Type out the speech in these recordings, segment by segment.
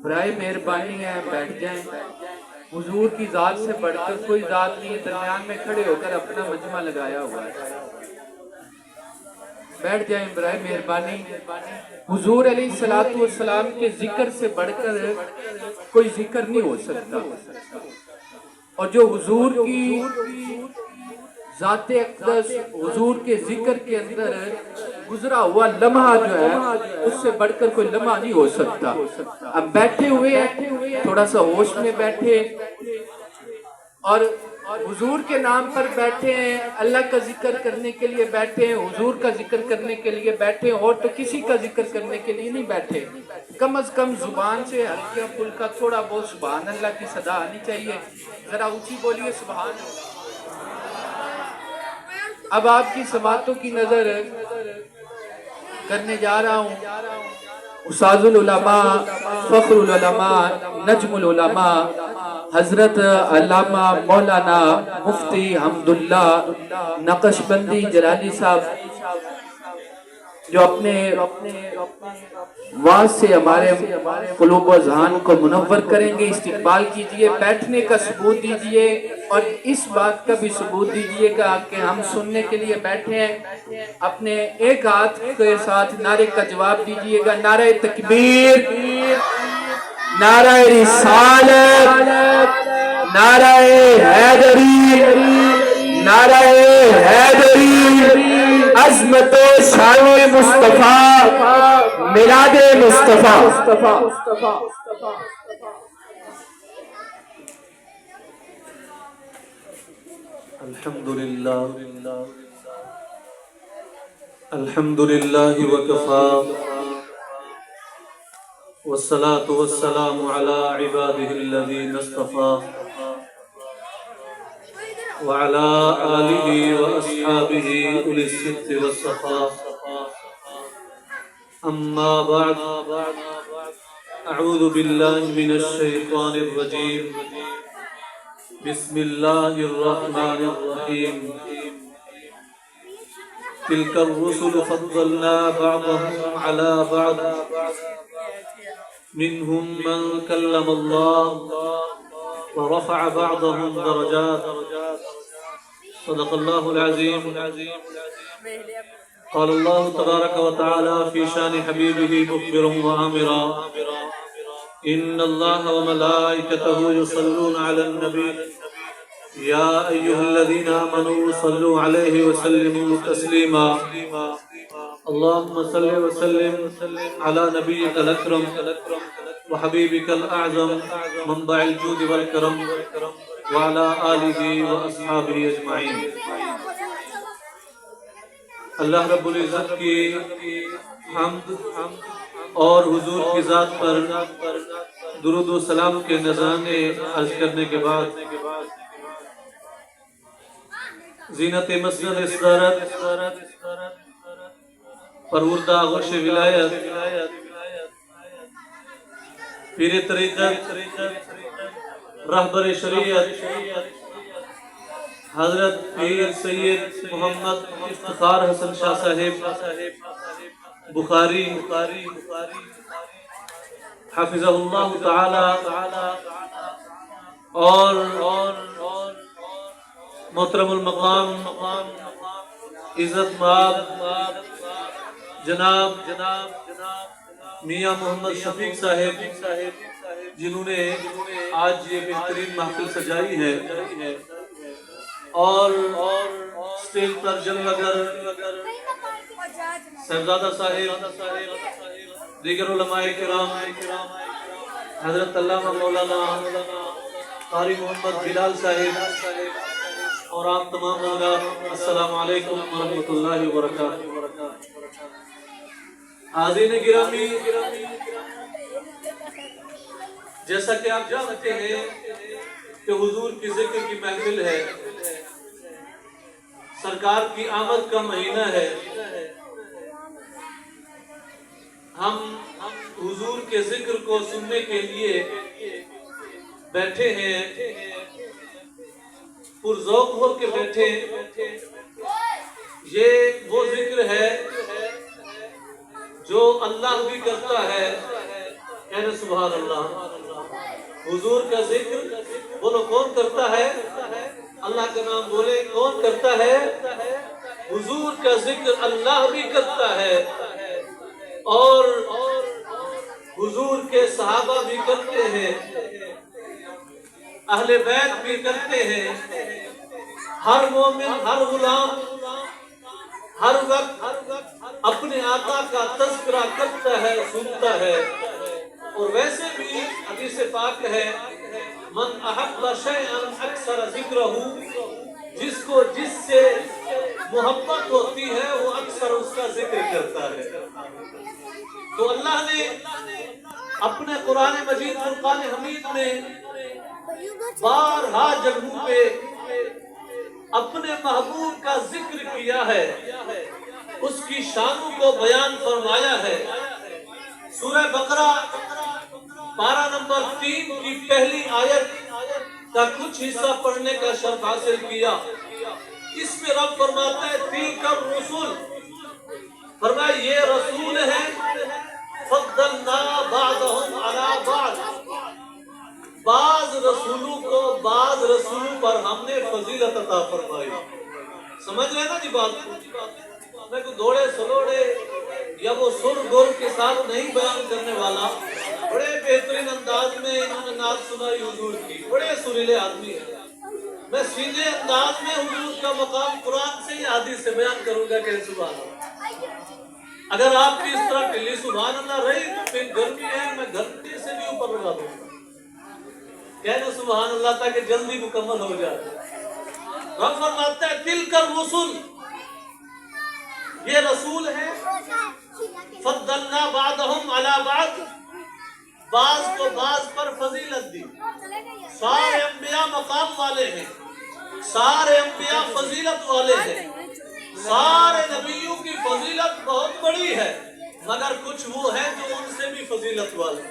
برائے مہربانی ہے بیٹھ جائیں، حضور کی ذات سے بڑھ کر کوئی ذات نہیں ہے، درمیان میں کھڑے ہو کر اپنا مجمع لگایا ہوا ہے، بیٹھ جائیں برائے مہربانی۔ حضور علیہ السلام کے ذکر سے بڑھ کر کوئی ذکر نہیں ہو سکتا، اور جو حضور کی ذات اقدس، حضور کے ذکر کے اندر گزرا ہوا لمحہ جو ہے اس سے بڑھ کر کوئی لمحہ نہیں ہو سکتا۔ اب بیٹھے ہوئے تھوڑا سا ہوش میں بیٹھے اور حضور کے نام پر بیٹھے ہیں، اللہ کا ذکر کرنے کے لیے بیٹھے ہیں، حضور کا ذکر کرنے کے لیے بیٹھے ہیں، اور تو کسی کا ذکر کرنے کے لیے نہیں بیٹھے۔ کم از کم زبان سے ہلکا پھلکا تھوڑا بہت سبحان اللہ کی صدا آنی چاہیے، ذرا اونچی بولیے سبحان اللہ۔ اب آپ کی سماعتوں کی نظر کرنے جا رہا ہوں استاذ العلماء، فخر العلماء، نجم العلماء حضرت علامہ مولانا مفتی حمداللہ نقشبندی جلالی صاحب، جو اپنے واعظ سے ہمارے قلوب و اذہان کو منور کریں گے۔ استقبال کیجئے، بیٹھنے کا ثبوت دیجئے، اور اس بات کا بھی ثبوت دیجئے گا کہ ہم سننے کے لیے بیٹھے ہیں۔ اپنے ایک ہاتھ کے ساتھ نعرے کا جواب دیجئے گا، نعرہ تکبیر، نعرہ رسالت، نعرہ حیدری، نعرہ حیدری، عظمت شان مصطفیٰ، میلاد مصطفیٰ۔ الحمدللہ الحمدللہ وکفا والصلاة والسلام على عباده الذين اصطفى وعلى آله وأصحابه أولي الصدق والصفا، أما بعد، أعوذ بالله من الشيطان الرجيم، بسم الله الرحمن الرحيم، تلك الرسل فضلنا بعضهم على بعض، منهم من كلم الله ورفع بعضهم درجات، صدق الله العظيم۔ قال الله تبارك وتعالى في شان حبيبه مخبرا وآمرا، إن الله وملائكته يصلون على النبي يا أيها الذين آمنوا صلوا عليه وسلموا تسليما، اللهم صل وسلم على نبيك الأكرم وحبيبك الأعظم منبع الجود والكرم وعلى آله وأصحابه أجمعين۔ اللہ رب العزت کی حمد اور حضور کی ذات پر درود و سلام کے نذرانے عرض کرنے کے بعد، زینت مسند صدارت، پروردہ آغوش ولایت، پیر طریقت، رہبر شریعت حضرت پیر سید محمد افتخار حسن شاہ صاحب بخاری حفظہ اللہ تعالی، اور محترم المقام عزت مآب جناب میاں محمد شفیق صاحب، جنہوں نے آج یہ بہترین محفل سجائی ہے، اور اسٹیج پر جلوگر صاحبزادہ صاحب، دیگر علماء کرام، حضرت علامہ مولانا قاری محمد بلال صاحب، اور آپ تمام حضرات، السلام علیکم ورحمۃ اللہ وبرکاتہ۔ حاضرین گرامی، جیسا کہ آپ جانتے ہیں کہ حضور کی ذکر کی محفل ہے، سرکار کی آمد کا مہینہ ہے، ہم حضور کے ذکر کو سننے کے لیے بیٹھے ہیں، پرذوق ہو کے بیٹھے۔ یہ وہ ذکر ہے جو اللہ بھی کرتا ہے کہنے سبحان اللہ۔ حضور کا ذکر بولو کون کرتا ہے؟ اللہ کا نام بولے کون کرتا ہے؟ حضور کا ذکر اللہ بھی کرتا ہے اور حضور کے صحابہ بھی کرتے ہیں، اہل بیت بھی کرتے ہیں۔ ہر مومن، ہر غلام ہر وقت اپنے آقا کا تذکرہ کرتا ہے، سنتا ہے۔ اور ویسے بھی حدیث پاک ہے من احب شیئا اکثر ذکرہ، جس سے محبت ہوتی ہے وہ اکثر اس کا ذکر کرتا ہے۔ تو اللہ نے اپنے قرآن مجید فرقان حمید میں بارہا جگہوں پہ اپنے محبوب کا ذکر کیا ہے، اس کی شانوں کو بیان فرمایا ہے۔ سورہ بقرہ پارہ نمبر 3 کی پہلی آیت کا کچھ حصہ پڑھنے کا شرف حاصل کیا۔ اس میں رب فرماتا ہے تلک الرسل، فرمایا یہ رسول ہیں، فضلنا بعضهم علی بعض، بعض رسولوں کو بعض رسولوں پر ہم نے فضیلت عطا فرمائی۔ سمجھ رہے نا جی بات کو؟ میں کوئی دوڑے سلوڑے یا وہ سر گور کے ساتھ نہیں بیان کرنے والا، بڑے بہترین انداز میں انہوں نے نعت سنائی حضور کی، بڑے سریلے آدمی ہیں۔ میں سیدھے انداز میں حضور کا مقام قرآن سے یا حدیث سے بیان کروں گا کہ سبحان اللہ۔ اگر آپ کی اس طرح ٹلی سبحان اللہ رہی تو پھر گرمی ہے میں گھنٹے سے بھی اوپر لگا دوں گا، کہنا سبحان اللہ تاکہ جلدی مکمل ہو جائے۔ رب فرماتا ہے تلک الرسل، یہ رسول ہیں، فضلنا بعضهم علی بعض، بعض کو بعض پر فضیلت دی۔ سارے انبیاء مقام والے ہیں، سارے انبیاء فضیلت والے ہیں، سارے نبیوں کی فضیلت بہت بڑی ہے، مگر کچھ وہ ہیں جو ان سے بھی فضیلت والے،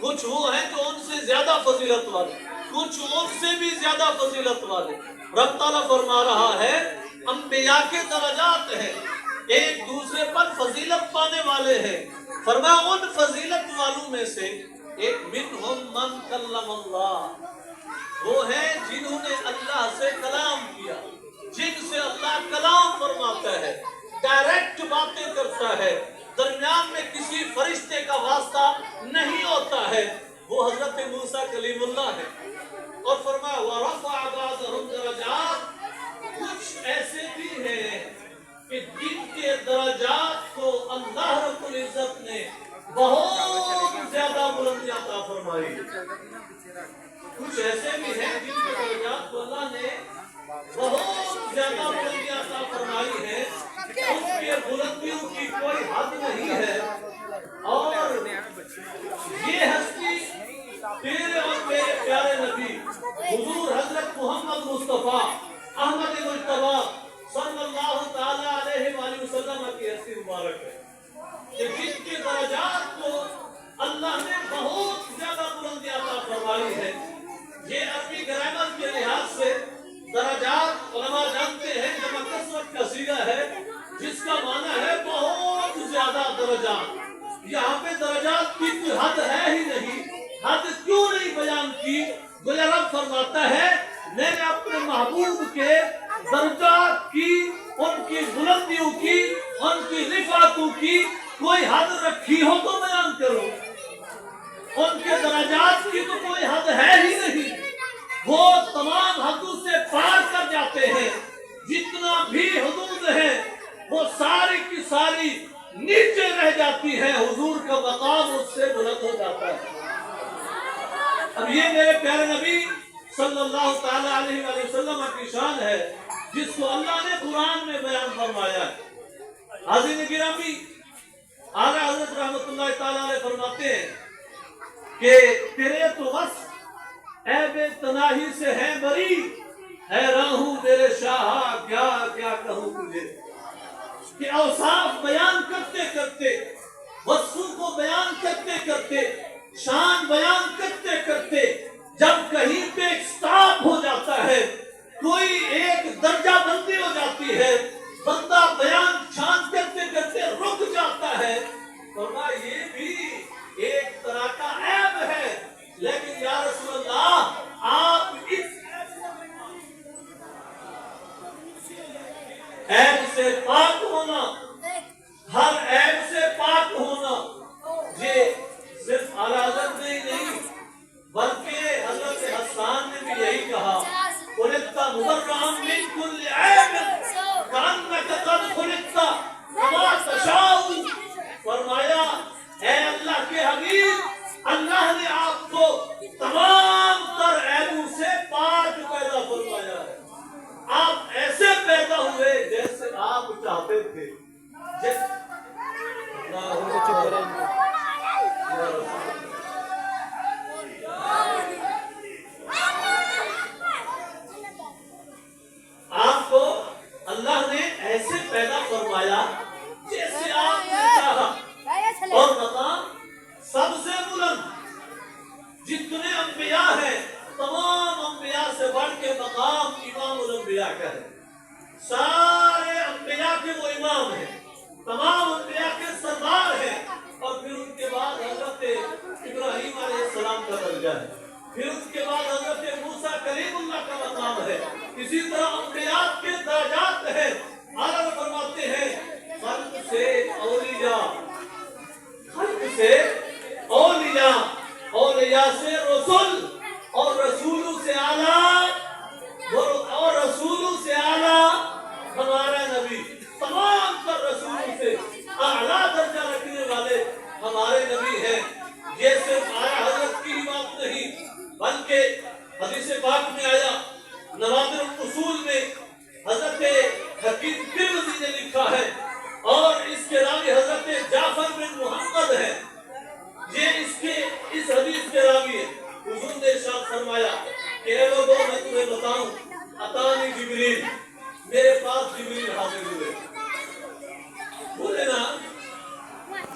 کچھ وہ ہیں جو ان سے زیادہ فضیلت والے، کچھ ان سے بھی زیادہ فضیلت والے۔ رب تعالیٰ فرما رہا ہے انبیاء کے درجات ہیں، ایک دوسرے پر فضیلت پانے والے ہیں۔ فرمایا ان فضیلت والوں میں سے ایک منہم من کلم اللہ، وہ ہیں جنہوں نے اللہ سے کلام کیا، جن سے اللہ کلام فرماتا ہے، ڈائریکٹ باتیں کرتا ہے، درمیان میں کسی فرشتے کا واسطہ نہیں ہوتا ہے، وہ حضرت موسیٰ کلیم اللہ ہے۔ اور فرمایا وَرَفَعَ بَعْضَهُمْ دَرَجَاتٍ، کچھ ایسے بھی ہیں کہ جن کے درجات کو اللہ رب العزت نے بہت زیادہ بلندی عطا فرمائی۔ کچھ ایسے بھی ہیں جن کے درجات کو اللہ نے بہت زیادہ بلندی عطا فرمائی ہے، اس کے بلندیوں کی کوئی حد نہیں ہے۔ اور یہ ہستی تیرے اور میرے پیارے نبی حضور حضرت محمد مصطفیٰ احمد مجتبیٰ صلی اللہ تعالیٰ علیہ وآلہ وسلم کی ہستی مبارک ہے کہ جن کے درجات کو اللہ نے بہت زیادہ بلندی عطا فرمائی ہے۔ یہ عربی گرامر کے لحاظ سے درجات علماء جانتے ہیں جمع کثرت کا صیغہ ہے، جس کا معنی ہے بہت زیادہ درجات۔ یہاں پہ درجات کی کوئی حد ہے ہی نہیں، حد کیوں نہیں بیان کی؟ گویا رب فرماتا ہے میں نے اپنے محبوب کے درجات کی، ان کی بلندیوں کی، ان کی رفعتوں کی کوئی حد رکھی ہو تو بیان کرو، ان کے درجات کی تو کوئی حد ہے ہی نہیں، وہ تمام حدوں سے پار کر جاتے ہیں، جتنا بھی حدود ہے وہ ساری کی ساری نیچے رہ جاتی ہے، حضور کا مقام اس سے بلند ہو جاتا ہے۔ اب یہ میرے پیارے نبی صلی اللہ تعالیٰ علیہ وآلہ وسلم کی شان ہے جس کو اللہ نے قرآن میں بیان فرمایا ہے۔ حاضرین گرامی، اعلیٰ حضرت رحمت اللہ تعالیٰ علیہ فرماتے ہیں کہ تیرے تو وصف عیب تناہی سے ہے بری، حیران ہوں میرے شاہ کیا کیا کہوں تجھے، کہ اوصاف بیان کرتے کرتے، وصفوں کو بیان کرتے کرتے، شان بیان کرتے کرتے جب کہیں پہ ایک سٹاپ ہو جاتا ہے، کوئی ایک درجہ بندی ہو جاتی ہے، بندہ بیان شان کرتے کرتے رک جاتا ہے، فرمایا یہ بھی ایک طرح کا जितने अंबिया हैं तमाम अंबिया से बढ़ के मकाम इमाम उल अंबिया का है। सारे अंबिया के वो इमाम हैं, तमाम अंबिया के सरदार हैं। और फिर उनके बाद हजरत इब्राहीम अलैहिस्सलाम का दर्जा है, फिर उसके बाद हजरत मूसा कलीमुल्लाह का मकाम है। इसी तरह अंबिया के दर्जात हैं। आला फरमाते हैं खल्क से औलिया, खल्क से औलिया, औलिया से रसूल, और रसूलों से आला, और रसूलों से आला हमारा नबी। तमाम तर रसूलों से आला दर्जा रखने वाले हमारे नबी हैं। ये सिर्फ आया हजरत की बात नहीं, बल्कि हदीस पाक में आया, नवादिर उसूल में हजरत हकीम तिरमिज़ी ने लिखा है, और इसके रावी हजरत जाफर बिन मोहम्मद है। ये इसके इस हदीस के रावी है। हुजूर ने इरशाद फरमाया कि ए लोगों, मैं तुम्हें बताऊं, अतानी जिब्रील, मेरे पास जिब्रील हाजिर हुए। बोले ना,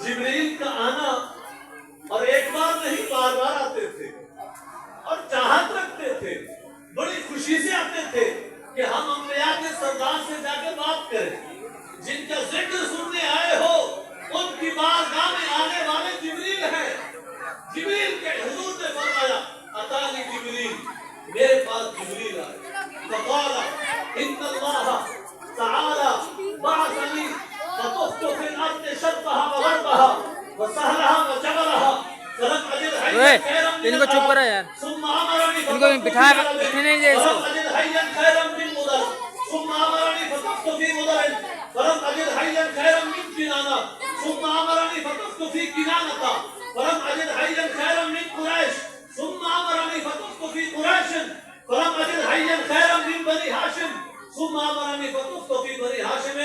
जिब्रील का आना और एक बार नहीं बार बार आते थे, और चाहत रखते थे, बड़ी खुशी से आते थे कि हम अंबिया के सरदार से जाके बात करें। जिनका जिक्र सुनने आए हो उनकी बारगाह में आने वाले जिब्रील हैं। जिब्रील के हुजूर ने फरमाया अतानी जिब्रील, मेरे पास जिब्रील आए। फक़ाला इन्नल्लाह तआला बअसनी फतुफ्तु फिल अर्दि शर्क़हा व ग़रबहा व सहलहा व जबलहा फलम अजिद हैय्यन खैरन मिन इनको चुप करो यार, सुम्मा अमरनी इनको बिठा बिठने नहीं दे इसको। फलम अजिद हैय्यन खैरन मिन मुदर सुम्मा अमरनी फतुफ्तु फी मुदर फलम अजिद हैय्यन खैरन मिन किनाना सुम्मा अमरनी फतुफ्तु फी किनानता फलम अजिद हैय्यन खैरन मिन कुरैश सुम्मा अमरनी फतुफ्तु फी कुरैश फलम अजिद हैय्यन खैरन मिन बनी हाशिम सुम्मा अमरनी फतुफ्तु फी बनी हाशिम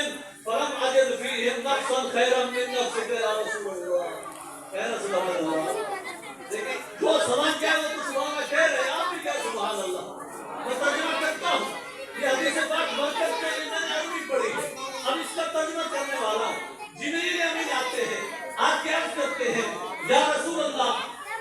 फलम अजिद फीहिम नफ्सन खैरन मिन नफ्सिका या रसूलल्लाह। या रसूलल्लाह, देखिए जो समझ गया वो तो सुभान अल्लाह कह रहे हैं, आप भी क्या सुभान अल्लाह। मैं तर्जुमा करता हूँ, ये हदीस पाक बरकत के लिए मैंने अरबी पढ़ी है, अब इसका तर्जुमा करने वाला हूँ। जिब्रील अमीन आते हैं, आके अर्ज करते हैं या रसूल अल्लाह,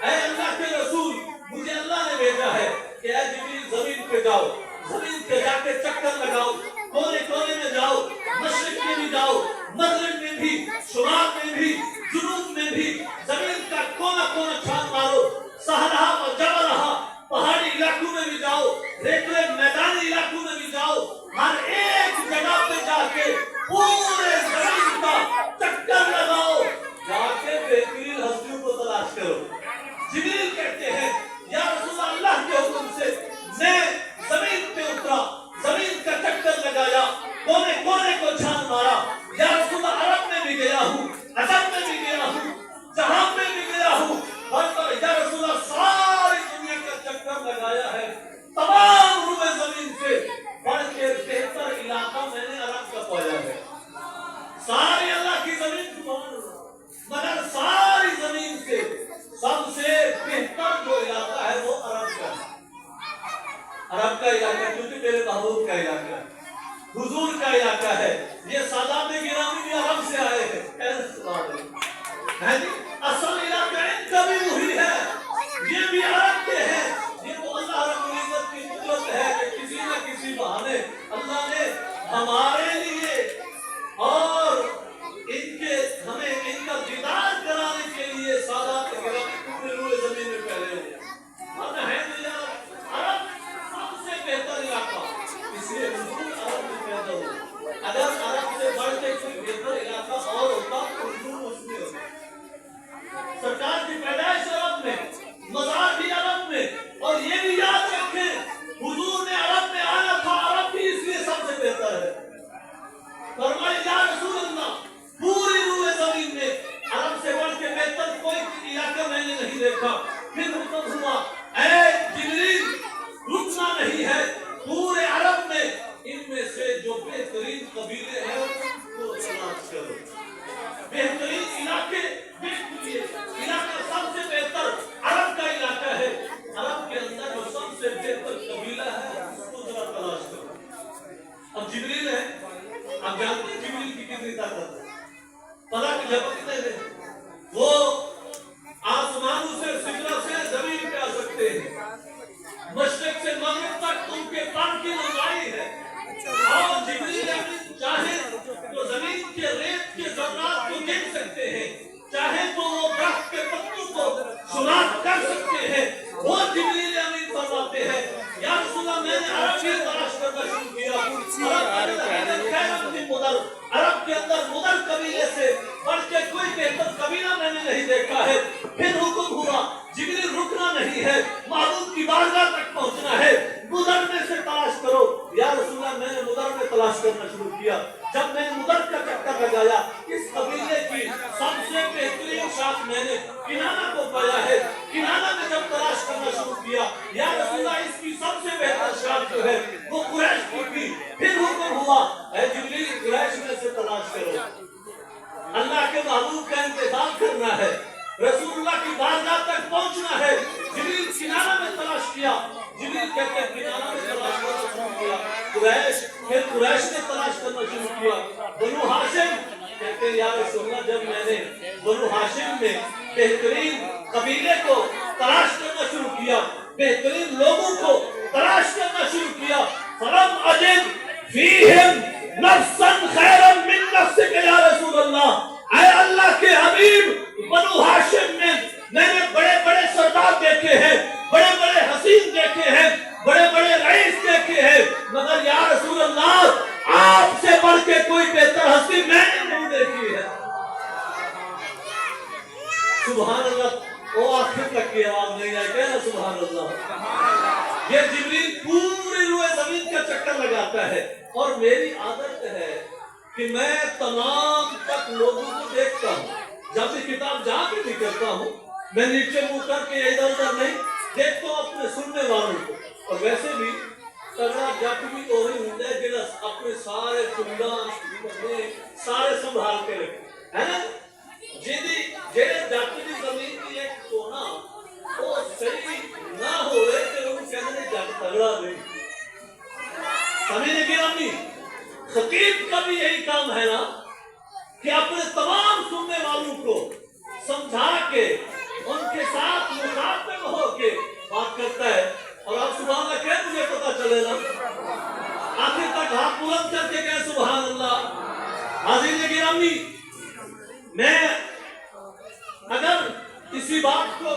ऐ अल्लाह के रसूल, मुझे अल्लाह ने भेजा है कि ऐ जिब्रील जमीन पे जाओ, जमीन पे जाके चक्कर लगाओ, कोने कोने में जाओ, मशरिक में भी जाओ, मगरिब में भी, शुमाल में भी, जुनूब में भी, जमीन का कोना कोना छान मारो, सहरा और जबलहा, पहाड़ी इलाकों में भी जाओ, रेतले मैदानी इलाकों में भी जाओ, हर एक जगह पे जाके पूरे जमीन का चक्कर लगाओ, जाके बेहतरीन हस्तियों को तलाश करो। जिब्रील कहते हैं या रसूल अल्लाह के हुक्म से मैं जमीन पे उतरा, जमीन का चक्कर लगाया, कोने कोने को छान मारा। या रसूल अरब में भी गया हूँ, अजम में भी गया हूँ, जहां में भी गया हूँ, और या रसूल सारी दुनिया का चक्कर लगाया है। तमाम रुए जमीन से बढ़ के बेहतर इलाका मैंने अरब का पाया है। सारी अल्लाह की जमीन मगर सारी जमीन से सबसे बेहतर जो इलाका है वो अरब का है। अरब का इलाका क्योंकि मेरे महबूब का इलाका है, हुजूर का इलाका है। ये सादात गिरामी भी अरब से आए हैं। असल इलाका इनका भी वही है, ये भी अरब के हैं। ये तो अल्लाह रब्बुल इज्जत की कुदरत है कि किसी न किसी बहाने अल्लाह ने हमारे लिए और इनके हमें इनका दीदार कराने के लिए सादात गिरामी पूरे रूए जमीन में फैले हुए हैं। अरब सबसे बेहतर इलाका, इसलिए हुजूर अरब में पैदा हुए। अगर अरब से बढ़ के कोई बेहतर इलाका और होता तो हुजूर उसमें होता। सरकार की पैदाइश अरब में, मज़ार भी अरब में, और ये भी याद रखें हुजूर ने अरब में आना था, अरब भी इसलिए सबसे बेहतर है। फरमाया या रसूल अल्लाह, पूरी रूए जमीन में अरब से बढ़ के बेहतर कोई इलाका मैंने नहीं देखा। फिर हुक्म हुआ ऐ जिब्रील, रुकना नहीं है, पूरे अरब में इनमें से जो बेहतरीन कबीले हैं वो तलाश करो। बेहतरीन इलाके देखिए, इलाका सबसे बेहतर अरब का इलाका है। अरब के अंदर जो सबसे बेहतर कबीला है उसको जरा तलाश करो। अब जिब्रील है, आप जानते हैं जिब्रील की कितनी ताकत है, फलक झपकते हैं वो आसमानों से सिदरा से जमीन पे कर सकते हैं, वो जिब्रील अमीन फरमाते हैं, या रसूल अल्लाह मैंने अरब में तलाश करना शुरू किया, अरब के अंदर मुदर कबीले से बढ़ के कोई बेहतर कबीला मैंने नहीं देखा है। फिर हुक्म हुआ जिब्रील रुकना नहीं है, महबूब की बारगाह तक पहुंचना है, मुदर में से तलाश करो। या रसूल अल्लाह मैंने मुदर में तलाश करना शुरू किया। जब मैंने मुदर का चक्कर लगाया, इस कबीले की सबसे बेहतरीन शाख मैंने किनाना को पाया है। किनाना में जब तलाश करना शुरू किया, या रसूल अल्लाह इसकी सबसे बेहतर शाख जो है वो कुरैश की थी। फिर हुक्म हुआ ऐ जिब्रील कुरैश में से तलाश करो। अल्लाह के महबूब का इंतजार करना है, रसूलुल्लाह की बारगाह तक पहुंचना है। जिब्रील किनाना में तलाश किया, जिब्रील कहते हैं किनाना में तलाश करना शुरू किया। कुरैश, फिर कुरैश ने तलाश करना शुरू किया। बनु हाशिम कहते हैं या रसूलुल्लाह जब मैंने बनु हाशिम में बेहतरीन कबीले को तलाश करना शुरू किया, बेहतरीन लोगों को तलाश करना शुरू किया, फलम अजिद फीहिम नफ्सन खैरन मिन नफ्सिक या रसूल अल्लाह। ऐ अल्लाह के हबीब, बनु हाशिम में मैंने बड़े बड़े सरदार देखे हैं, बड़े बड़े हसीन देखे हैं, बड़े बड़े रईस देखे हैं, मगर या रसूल अल्लाह आपसे बढ़ के कोई बेहतर हस्ती मैंने नहीं देखी है। सुभान अल्लाह। वो आखिर तक की आवाज नहीं आई, कहना सुभान अल्लाह। ये जिब्रील पूरी रूए जमीन का चक्कर लगाता है, और मेरी आदत है कि मैं तमाम तक लोगों को देखता हूँ। जब भी किताब जहाँ पे भी करता हूँ, मैं नीचे मुंह करके इधर उधर नहीं देखता हूँ अपने सुनने वालों को। और वैसे भी तगड़ा जब भी तो ही होता है कि अपने सारे कुंडा सारे संभाल के रखे, है ना। जिदी जेड़े जट दी जमीन की एक कोना वो सही ना होवे ते उन कहने जट तगड़ा नहीं। समझने की रामी खतीब का भी यही काम है ना कि अपने तमाम सुनने वालों को समझा के उनके साथ मुखातिब होके बात करता है। और आप सुभान अल्लाह कह, मुझे पता चले ना आखिर तक हाथ बुलंद करके कहे सुभान अल्लाह। हाज़िर गिरामी, मैं अगर इसी बात को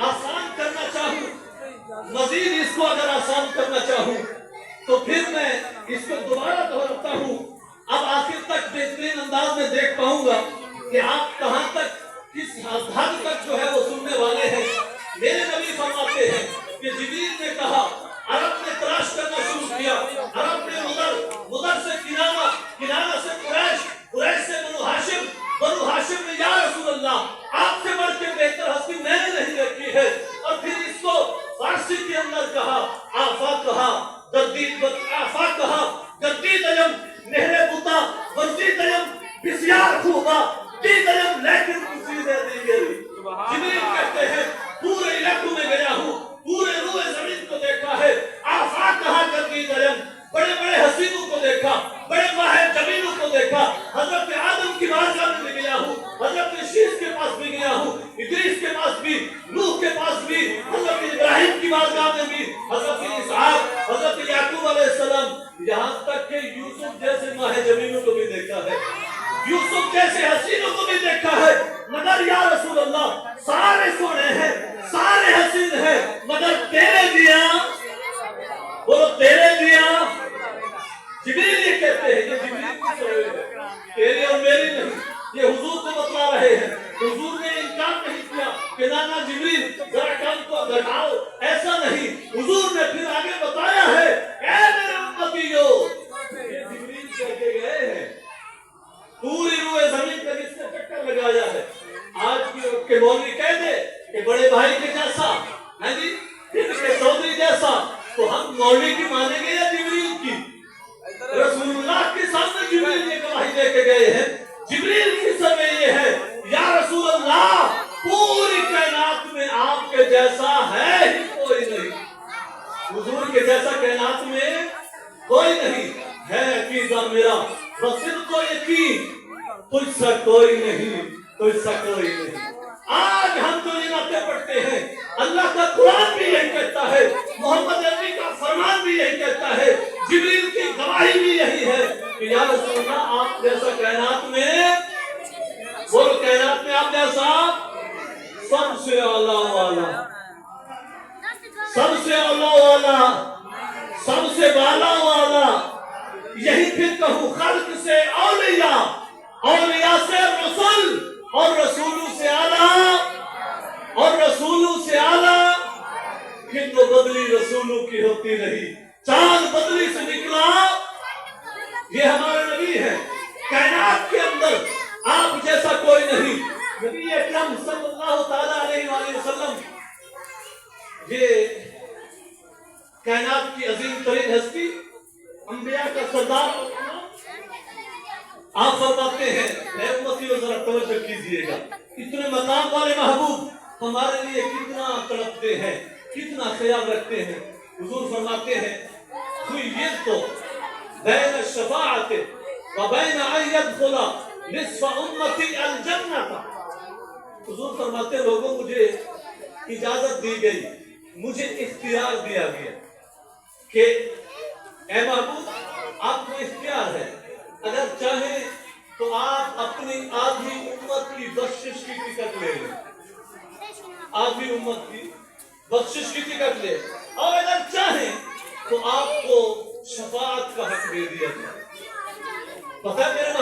आसान करना चाहूँ, मजीद इसको अगर आसान करना चाहूँ, तो फिर मैं इसको दोबारा दोहराता हूँ। अब आखिर तक बेहतरीन अंदाज में देख पाऊंगा कि आप कहाँ तक, किस हद तक जो है वो सुनने वाले हैं। मेरे नबी फरमाते हैं कि जिब्रील ने कहा, अरब ने तलाश करना शुरू किया, अरब ने मुदर से किनाना, किनाना से कुरैश, कुरैश से बनु हाशिम, बनु हाशिम ने या रसूल अल्लाह आपसे बढ़ के बेहतर हस्ती मैंने नहीं देखी है। और फिर इसको फारसी के अंदर कहा, आफा कहा, आफा कहा, गद्दी दयम नेहरे बुता, वर्दी दयम बिस्यार खूबा, दी दयम लेकिन कुछ दे देंगे। जिब्रील कहते हैं पूरे इलाकों में गया हूँ, पूरे रूए जमीन को देखा है, आफा कहा, गद्दी दयम बड़े बड़े हसीनों को देखा, बड़े माहिर जमीनों को देखा। हजरत आदम की बारगाह में भी गया हूँ, हजरत शीश के पास भी गया हूँ, इदरीस के पास भी, नूह के पास भी, हजरत इब्राहिम की बारगाह में भी, हजरत इसहाक, हजरत याकूब अलैहिस्सलाम, यहाँ तक के यूसुफ जैसे माहिर जमीनों को भी देखा है, यूसुफ जैसे हसीनों को भी देखा है। मगर या रसूल अल्लाह सारे सोने हैं, सारे हसीन हैं, मगर तेरे दिया, बोलो तेरे दिया। जिब्रील ये कहते हैं, ये जिब्रील की सोए है, तेरी और मेरी नहीं, ये हुजूर को बतला रहे हैं। हुजूर ने इनकार नहीं किया कि ना जिब्रील जरा कम को घटाओ, ऐसा नहीं। हुजूर ने फिर आगे बताया है, ऐ मेरे उम्मतियों, ये जिब्रील कहते गए हैं, पूरी रूए जमीन पर इसने चक्कर लगाया है। आज के मौलवी कह दे कि बड़े भाई के जैसा है जी, इनके चौधरी जैसा, तो हम मौलवी की मानेंगे या जिब्रील की? रसूलुल्लाह के सामने जिब्रील ये गवाही दे के गए हैं। जिब्रील की समय ये है, या रसूल अल्लाह पूरी कायनात में आपके जैसा है ही कोई नहीं, हुजूर के जैसा कायनात में कोई नहीं है। अकीदा मेरा बस इनको यकीन, तुझसा कोई नहीं, तुझसा कोई नहीं। आज हम जो ये बातें पढ़ते हैं, अल्लाह का कुरान भी यही कहता है, मोहम्मद अरबी का फरमान भी यही कहता है, जिब्रील की गवाही भी यही है कि या रसूल अल्लाह आप जैसा कायनात में, बोलो कायनात में आप जैसा सब سے اعلیٰ والا، سب سے اعلیٰ والا، سب سے بالا والا، یہی پھر کہوں خلق سے اولیاء، اولیاء سے رسول، اور رسولوں سے اعلیٰ، اور رسولوں سے اعلیٰ، پھر تو بدلی رسولوں کی ہوتی رہی، چاند بدلی سے نکلا، یہ ہمارے نبی ہیں، کائنات کے اندر آپ جیسا کوئی نہیں، نبی اکرم صلی اللہ تعالیٰ علیہ وآلہ وسلم، یہ کائنات کی عظیم ترین ہستی، انبیاء کا سردار، آپ فرماتے ہیں اے امتیوں ذرا توجہ کیجئے گا، اتنے مقام والے محبوب ہمارے لیے کتنا تڑپتے ہیں، کتنا خیال رکھتے ہیں، حضور فرماتے ہیں خیرت بین الشفاعت و بین ان يدخل نصف امتی الجنہ، حضور فرماتے ہیں لوگوں مجھے اجازت دی گئی، مجھے اختیار دیا گیا کہ اے محبوب آپ کو اختیار ہے، اگر چاہیں تو آپ اپنی آدھی امت کی بخشش کی ٹکٹ لے لیں، آدھی امت کی بخشش کی ٹکٹ لے، اور اگر چاہیں تو آپ کو شفاعت کا حق دے دیا جائے۔ پتہ ہے میرے